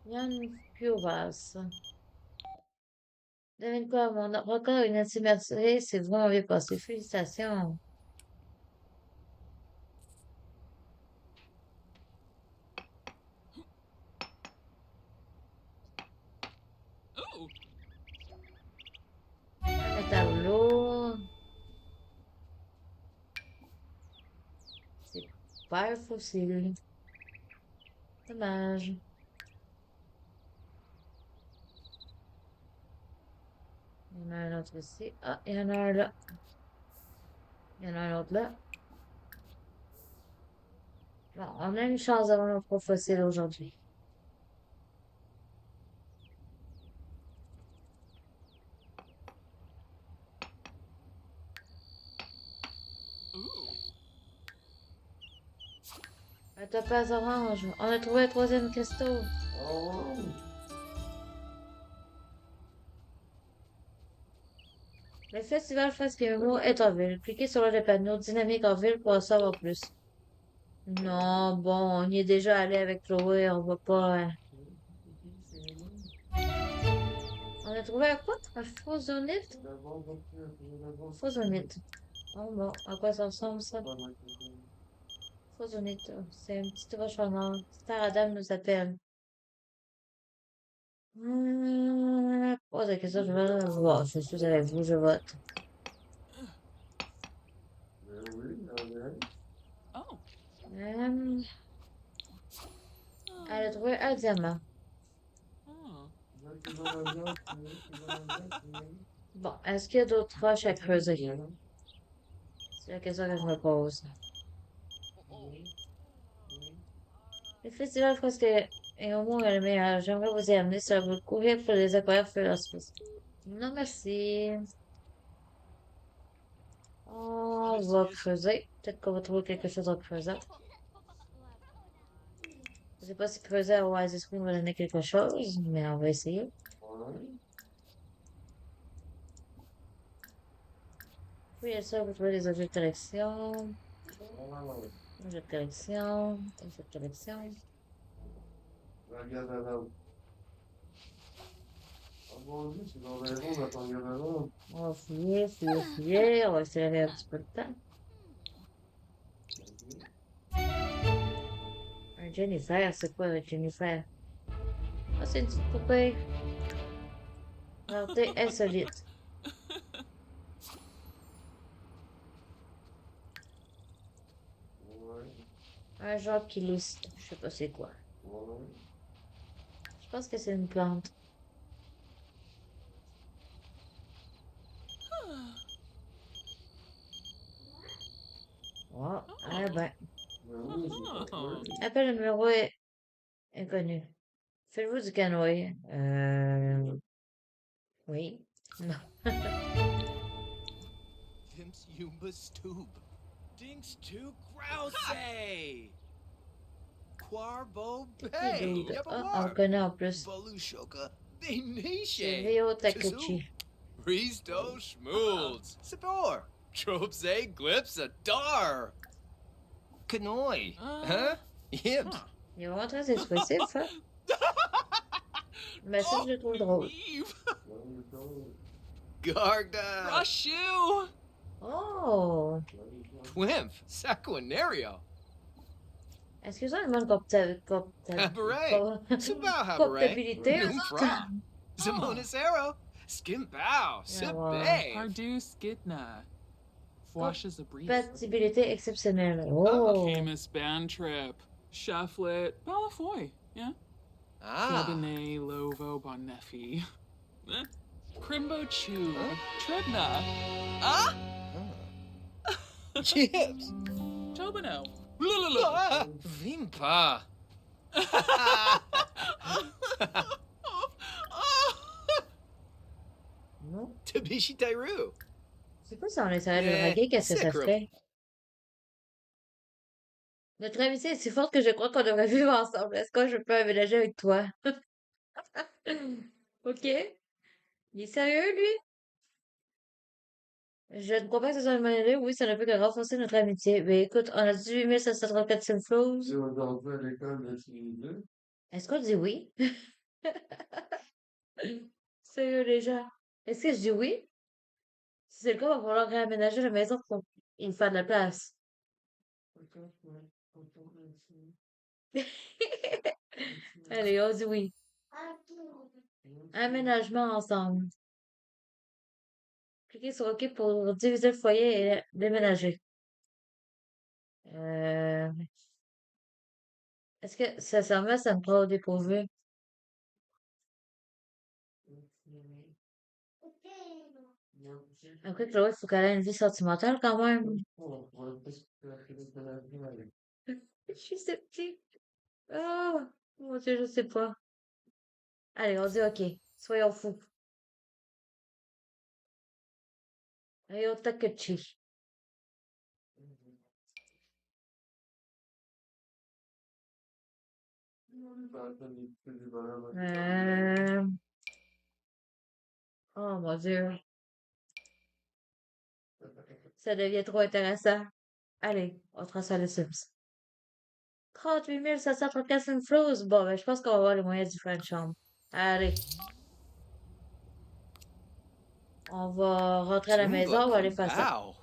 Speaker 1: Il y a une pieuvre. Devine quoi, mon record une intimité, c'est vraiment bien passé. Félicitations.
Speaker 2: Ooh.
Speaker 1: Un métal lourd. C'est pas fossile. Dommage. Il y en a un autre ici. Ah, il y en a un là. Il y en a un autre là. Bon, on a une chance d'avoir un pro fossile aujourd'hui.
Speaker 2: Ooh.
Speaker 1: Un topaz orange. On a trouvé le troisième cristaux. Le festival Fresque est en ville. Cliquez sur le panneau dynamique en ville pour en savoir plus. Non, bon, on y est déjà allé avec Chloé, on va pas. On a trouvé un quoi? Un phosonite? Phosonite. Oh bon, à quoi ça ressemble ça? Phosonite, c'est une petite roche en or. Star Adam nous appelle. Pose la question, je vais voir. Je suis avec vous, je vote.
Speaker 2: Oh.
Speaker 1: Euh, elle a trouvé un diamant.
Speaker 2: Oh.
Speaker 1: Bon, est-ce qu'il y a d'autres roches à creuser? C'est la question que je me pose. Le festival Fresque est au moins le meilleur. J'aimerais vous y amener. Ça vous courir pour les aquariums Philosophes. Non, merci. On va creuser. Peut-être qu'on va trouver quelque chose en creusant. Je sais pas si creuser à Oasis Queen va donner quelque chose, mais on va essayer. Oui, ça, vous trouvez les objets de collection. Objets de collection. Objets de collection. On va fouiller. On va accélérer un petit peu de temps. Un Jennifer, c'est quoi un Jennifer? Ah, c'est une petite poupée. Rareté insolite. Un genre qui liste. Je sais pas c'est quoi. Je pense que c'est une plante. Oh, ah ben.
Speaker 2: Oh.
Speaker 1: Appel le numéro est inconnu. Faites-vous du canoë? Oui. Non.
Speaker 3: Vim's Yumba Stoob. Dinks to Grousey. Quarbo
Speaker 1: Qui
Speaker 3: Bay.
Speaker 1: d'autre? Ah, on le
Speaker 3: Yabawar.
Speaker 1: connaît en plus.
Speaker 3: Balushoka.
Speaker 1: C'est
Speaker 3: Benishe.
Speaker 1: Rio Takuchi.
Speaker 3: Risto Schmoolds. Sabor. Tropse Glips Adar. Kanoi. Huh? Yibs.
Speaker 2: Huh.
Speaker 1: Il est vraiment très expressif, hein? Mais ça, je le trouve drôle.
Speaker 2: Weave.
Speaker 3: Garda.
Speaker 2: Rush you.
Speaker 1: Oh!
Speaker 3: Twimp. Saquinario.
Speaker 1: Excusez moi
Speaker 3: Habaret. Subao Habaret.
Speaker 1: comptabilité.
Speaker 3: Numfra. Zamonis Arrow. Skimbao. Sibe.
Speaker 2: Pardu Skidna. Fwashes a breeze.
Speaker 1: Compatibilité exceptionnelle. Oh!
Speaker 2: Camus Band Trip. Shufflet. Balafoy. Yeah.
Speaker 3: Ah.
Speaker 2: Cabernet Lovo Bonnefi. Crimbo Chew.
Speaker 3: Huh?
Speaker 2: Trebna. Ah!
Speaker 3: Chips!
Speaker 2: Tobino.
Speaker 3: Ah, Vimpa!
Speaker 1: Non.
Speaker 3: Tabishi Tairu!
Speaker 1: C'est quoi si on essaierait de le
Speaker 3: Eh,
Speaker 1: draguer? Qu'est-ce que ça
Speaker 3: sacre-
Speaker 1: ferait? Notre amitié est si forte que je crois qu'on devrait vivre ensemble. Est-ce que je peux aménager avec toi? Ok. Il est sérieux, lui? Je ne crois pas que ce soit une bonne idée. Oui, ça ne peut que renforcer notre amitié. Mais écoute, on a 18 734 Silflows.
Speaker 4: Tu vas donc à l'école de Toulouse.
Speaker 1: Est-ce qu'on dit oui? Sérieux, les gens? Est-ce que je dis oui? Si c'est le cas, il va falloir réaménager la maison pour il faire de la place. Allez, on dit oui. Aménagement ensemble. Cliquez sur OK pour diviser le foyer et déménager. Euh, Est-ce que sincèrement, ça me prend au dépourvu? Après, Chloé, il faut qu'elle ait une vie sentimentale quand même. Je suis sceptique. Oh, mon Dieu, je sais pas. Allez, on dit OK. Soyons fous. Allez, au Takechi. Euh... Oh mon Dieu. Ça devient trop intéressant. Allez, on transfère les Sims. 38 734 flows. Bon, ben, je pense qu'on va voir les moyens du French Chambre. Allez. On va rentrer à la maison, on va aller faire ça.
Speaker 3: Wow.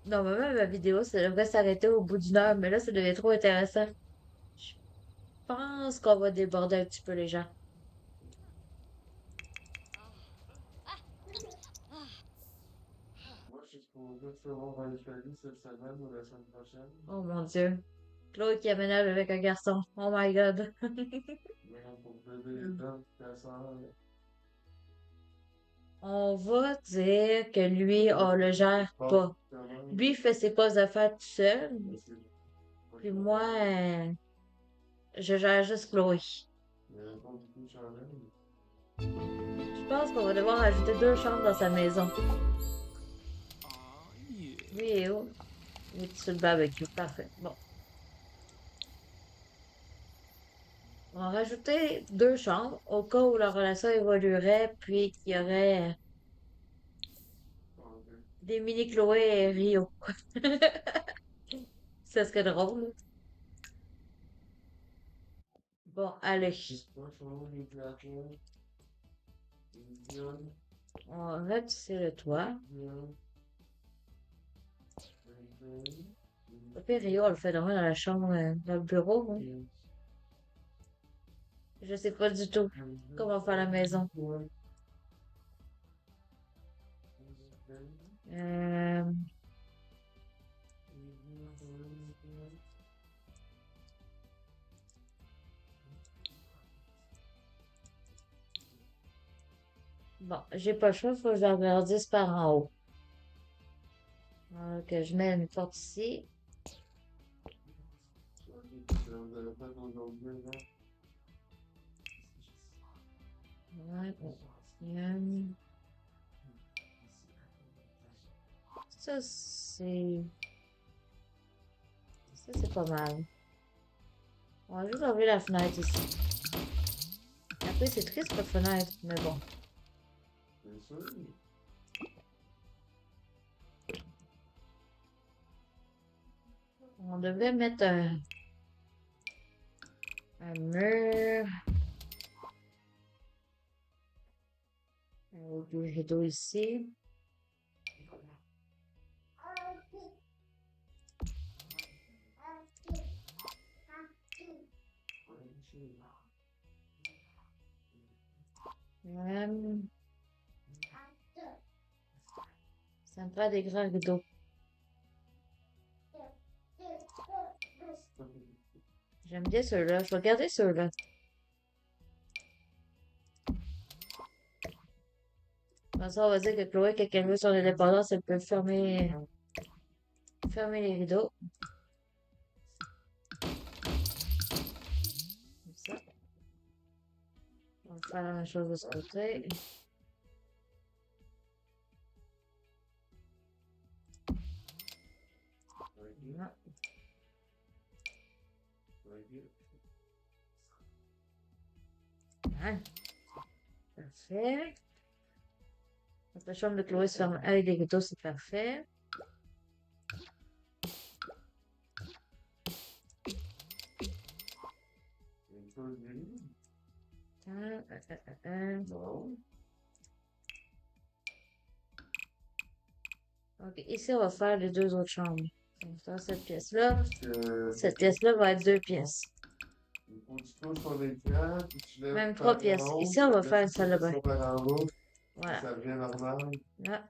Speaker 1: Normalement, ma vidéo, ça devrait s'arrêter au bout d'une heure, mais là, ça devient trop intéressant. Je pense qu'on va déborder un petit peu les gens.
Speaker 4: Moi, je suis supposé recevoir un colis cette semaine ou la semaine prochaine.
Speaker 1: Oh mon Dieu. Chloé qui aménage avec un garçon. Oh my God.
Speaker 4: Mais pour bébé et dents, ta soeur.
Speaker 1: On va dire que lui, on le gère pas. Lui, il fait ses postes d'affaires tout seul. Puis moi, je gère juste Chloé.
Speaker 4: Il y a pas beaucoup de chandelles.
Speaker 1: Je pense qu'on va devoir ajouter 2 chambres dans sa maison.
Speaker 2: Aw, yeah.
Speaker 1: Lui est où? Il est sur le barbecue. Parfait. Bon. On va rajouter 2 chambres au cas où la relation évoluerait, puis qu'il y aurait des mini Chloé et Rio. Ça serait drôle. Bon, allez. On va ratisser le toit. Au pire, Rio, on le fait dormir dans la chambre, dans le bureau. Hein. Je sais pas du tout comment faire la maison. Euh, Bon, j'ai pas le choix, il faut que je l'agrandisse par en haut. Donc, je mets une porte ici. Ouais, deuxième. Ça, c'est... Ça, c'est pas mal. On va juste enlever la fenêtre ici. Après, c'est triste, pas de fenêtre, mais bon.
Speaker 4: C'est sûr.
Speaker 1: On devrait mettre un mur. Un rideau ici. Ça me prend des grands rideaux. J'aime bien ceux-là. Je vais garder ceux-là. Comme ça, on va dire que Chloé, quand elle veut son indépendance, elle peut fermer les rideaux. Comme ça. On va faire la même chose de ce côté. Voilà. Hein? Parfait. Donc, la chambre de Chloé se ferme avec des rideaux, c'est parfait. Ok, ici, on va faire les deux autres chambres. Donc, dans cette pièce-là, cette pièce-là va être deux pièces.
Speaker 4: Il faut que tu touches ton écran, puis tu lèves
Speaker 1: Même
Speaker 4: par
Speaker 1: trois pièces.
Speaker 4: en haut,
Speaker 1: Ici, on va
Speaker 4: tu
Speaker 1: faire une
Speaker 4: laisses
Speaker 1: salle de bain.
Speaker 4: ça par en bas,
Speaker 1: Voilà.
Speaker 4: ça devient normal.
Speaker 1: Là.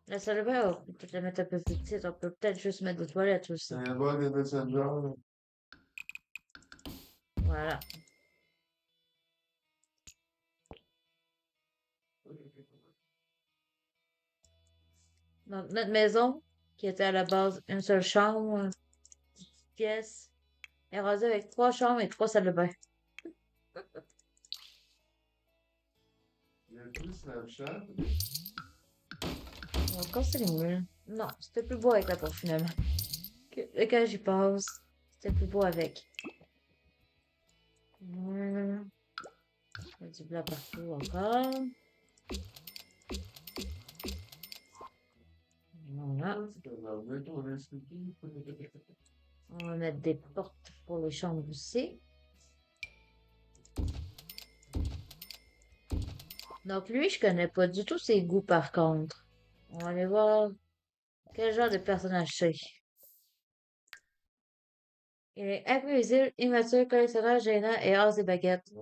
Speaker 1: La salle de bain, on peut peut-être la mettre un peu plus petite. On peut peut-être juste mettre des toilettes aussi.
Speaker 4: C'est un bug de Messenger.
Speaker 1: Voilà. Donc, notre maison, qui était à la base une seule chambre, une petite pièce, est rendue avec trois chambres et trois salles de bain.
Speaker 4: Il y a plus Snapchat.
Speaker 1: On va casser les murs. Non, c'était plus beau avec la porte finalement. Quand j'y passe, c'était plus beau avec. Il y a du blanc partout encore. Voilà. On va mettre des portes pour les chambres aussi. Donc lui, je connais pas du tout ses goûts par contre. On va aller voir quel genre de personnage c'est. Il est imprévisible, immature, collectionneur, gênant et as des baguettes.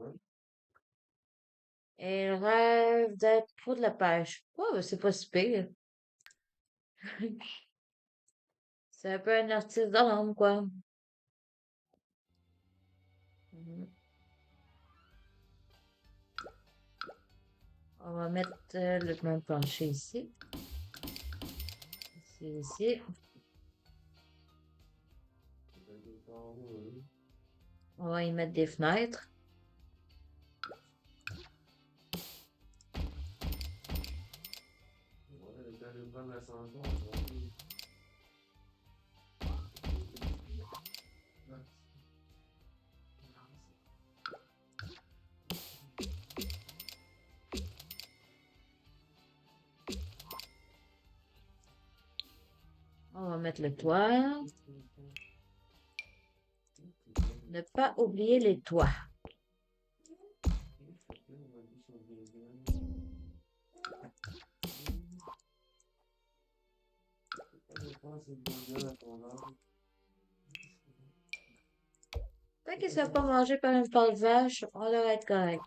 Speaker 1: Et il rêve d'être pro de la pêche. Oh, ben, c'est pas si pire. C'est un peu un artiste de l'âme, quoi. Mhm. On va mettre le même plancher ici. Ici. On va y mettre des fenêtres. On va mettre le toit. Ne pas oublier les toits. Tant qu'ils ne soient pas mangés par une pâle vache, on devrait être correct.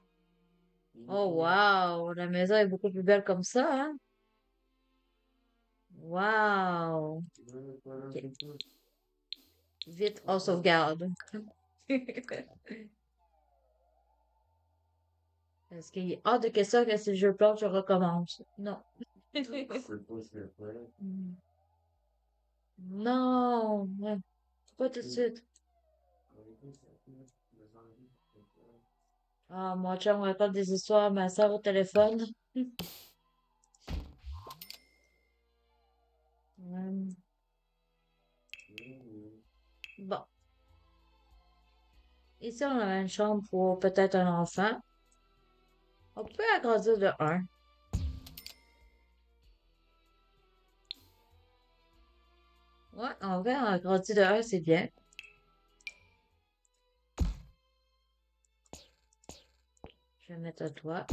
Speaker 1: Oh, wow! La maison est beaucoup plus belle comme ça, hein? Wow! Ok. Vite, on sauvegarde. Est-ce qu'il est hors de question que si le jeu plante, je recommence? Non. Non! Ouais. Pas tout de suite. Ah, mon chum raconte des histoires à ma soeur au téléphone. Bon. Ici, on a une chambre pour peut-être un enfant. On peut agrandir de un. Ouais, en vrai, agrandir de un, c'est bien. Je vais mettre un toit.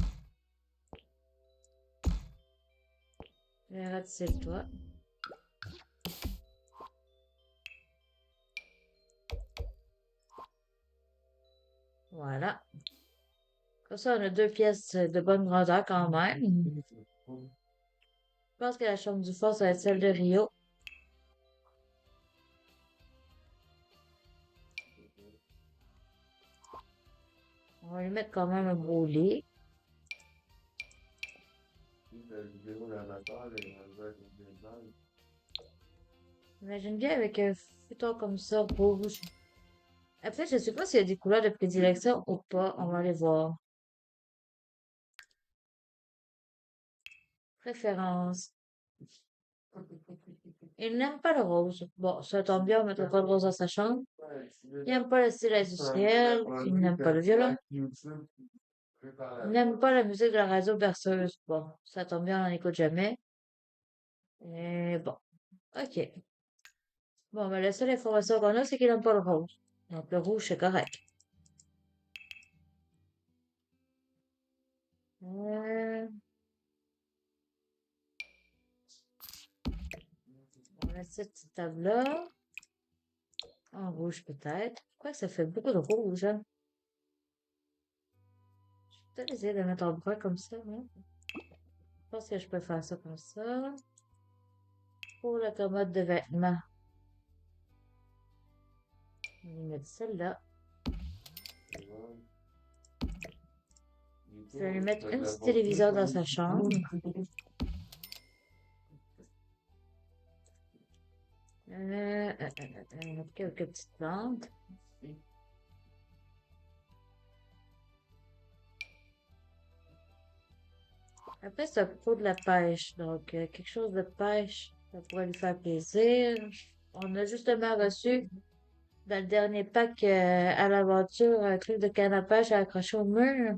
Speaker 1: Je vais ratisser le toit. Voilà. Comme ça, on a deux pièces de bonne grandeur quand même. Je pense que la chambre du fond, ça va être celle de Rio. On va lui mettre quand même un beau lit.
Speaker 4: La vidéo d'amateur, elle est rendue avec une design.
Speaker 1: Imagine bien avec un futon comme ça, rouge. Après, je sais pas s'il y a des couleurs de prédilection ou pas. On va aller voir. Préférence. Il n'aime pas le rose. Bon, ça tombe bien, on mettra pas de rose dans sa chambre. Il n'aime pas le style industriel. Il n'aime pas le violon.
Speaker 4: YouTube,
Speaker 1: Il n'aime pas la musique de la radio berceuse. Bon, ça tombe bien, on n'en écoute jamais. Et bon, ok. Bon, mais la seule information qu'on a, c'est qu'il n'aime pas le rose. Donc le rouge, c'est correct. Euh, on a cette petite table-là. En rouge, peut-être. Quoi que ça fait beaucoup de rouge, hein? Je vais peut-être essayer de le mettre en brun comme ça, hein? Je pense que je peux faire ça comme ça. Pour la commode de vêtements. On va mettre celle-là. Je vais lui mettre un petit téléviseur dans sa chambre. Quelques petites plantes. Après, c'est à propos de la pêche. Donc, quelque chose de pêche, ça pourrait lui faire plaisir. On a justement reçu dans le dernier pack à l'aventure un truc de canne à pêche à accrocher au mur.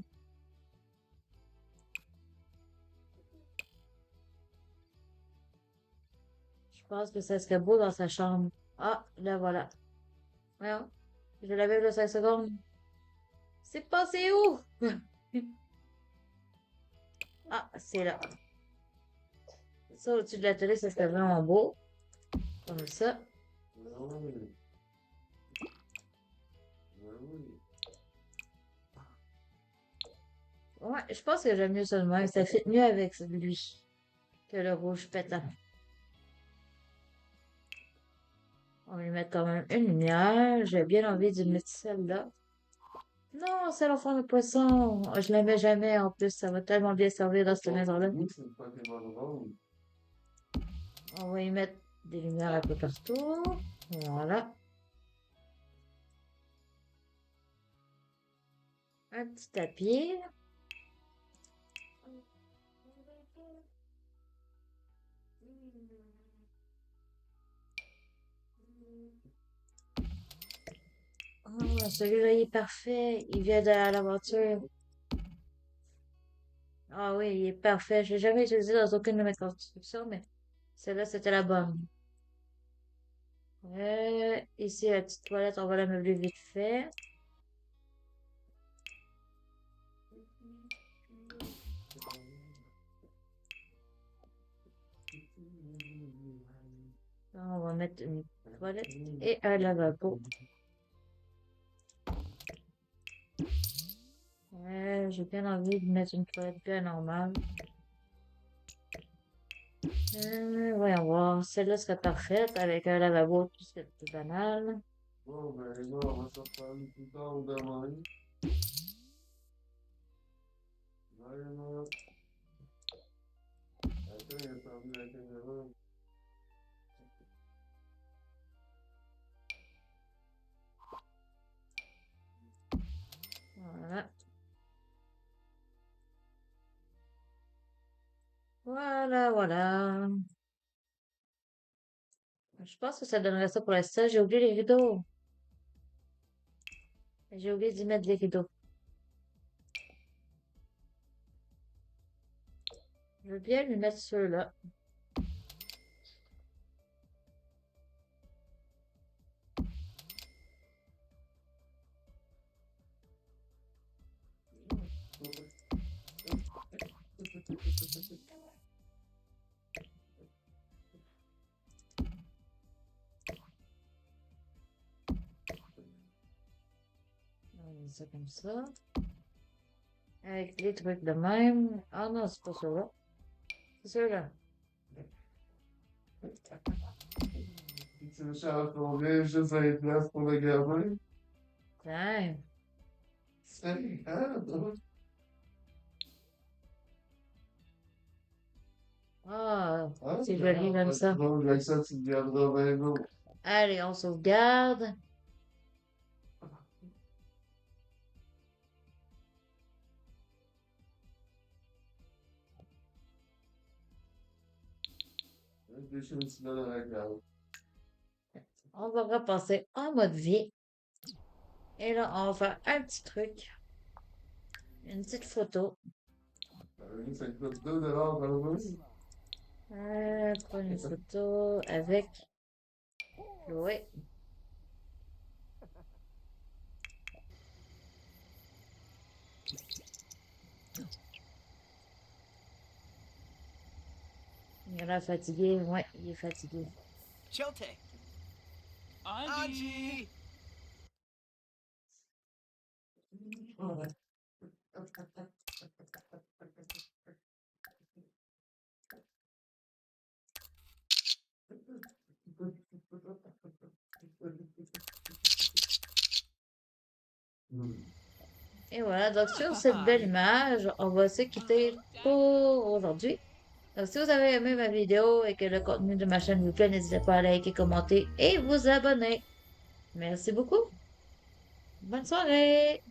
Speaker 1: Je pense que ça serait beau dans sa chambre. Ah, là voilà. Voyons. Je l'avais là 5 secondes. C'est passé où? Ah, c'est là. Ça, au-dessus de la télé, ça serait vraiment beau. Comme ça.
Speaker 4: Oui. Oui.
Speaker 1: Ouais, je pense que j'aime mieux ça de même. Ça fit mieux avec lui que le rouge pétant. On va lui mettre quand même une lumière. J'ai bien envie de mettre celle-là. Non, c'est l'enfant de poisson. Je la mets jamais en plus. Ça va tellement bien servir dans cette maison-là.
Speaker 4: Oui, c'est une Pokémon rose.
Speaker 1: On va y mettre des lumières un peu partout. Voilà. Un petit tapis. Oh, celui-là, il est parfait. Il vient de l'aventure. Ah oui, il est parfait. Je l'ai jamais utilisé dans aucune de mes constructions, mais celle-là, c'était la bonne. Ici, la petite toilette, on va la meubler vite fait. On va mettre une toilette et un lavabo. J'ai bien envie de mettre une toilette bien normale. Voyons voir. Celle-là serait parfaite avec un lavabo, tout ce plus banal.
Speaker 4: Bon, ben là, on va se reparler plus tard demain. Vraiment. Attends, il a perdu la caméra.
Speaker 1: Voilà. Voilà, voilà. Je pense que ça donnerait ça pour l'instant. J'ai oublié les rideaux. J'ai oublié d'y mettre les rideaux. Je veux bien lui mettre ceux-là. On met ça comme ça. Avec les trucs de même. Ah non, c'est pas ceux-là. C'est ceux-là.
Speaker 4: Tu me charges combien juste à une place pour le gamin?
Speaker 1: Tiens. Ah, c'est joli, j'aime ça.
Speaker 4: Avec ça, tu deviendras bien gros.
Speaker 1: Allez, on sauvegarde.
Speaker 4: Déchire une petite dans la garde.
Speaker 1: On va repasser en mode vie. Et là, on va faire un petit truc. Une petite photo.
Speaker 4: Ça coûte 2$ par mois.
Speaker 1: Prendre une photo avec Chloé. Il a l'air fatigué. Ouais, il est fatigué.
Speaker 3: Chote.
Speaker 2: Angie.
Speaker 3: Angie.
Speaker 1: Et voilà, donc sur cette belle image, on va se quitter pour aujourd'hui. Donc si vous avez aimé ma vidéo et que le contenu de ma chaîne vous plaît, n'hésitez pas à liker, commenter et vous abonner. Merci beaucoup. Bonne soirée!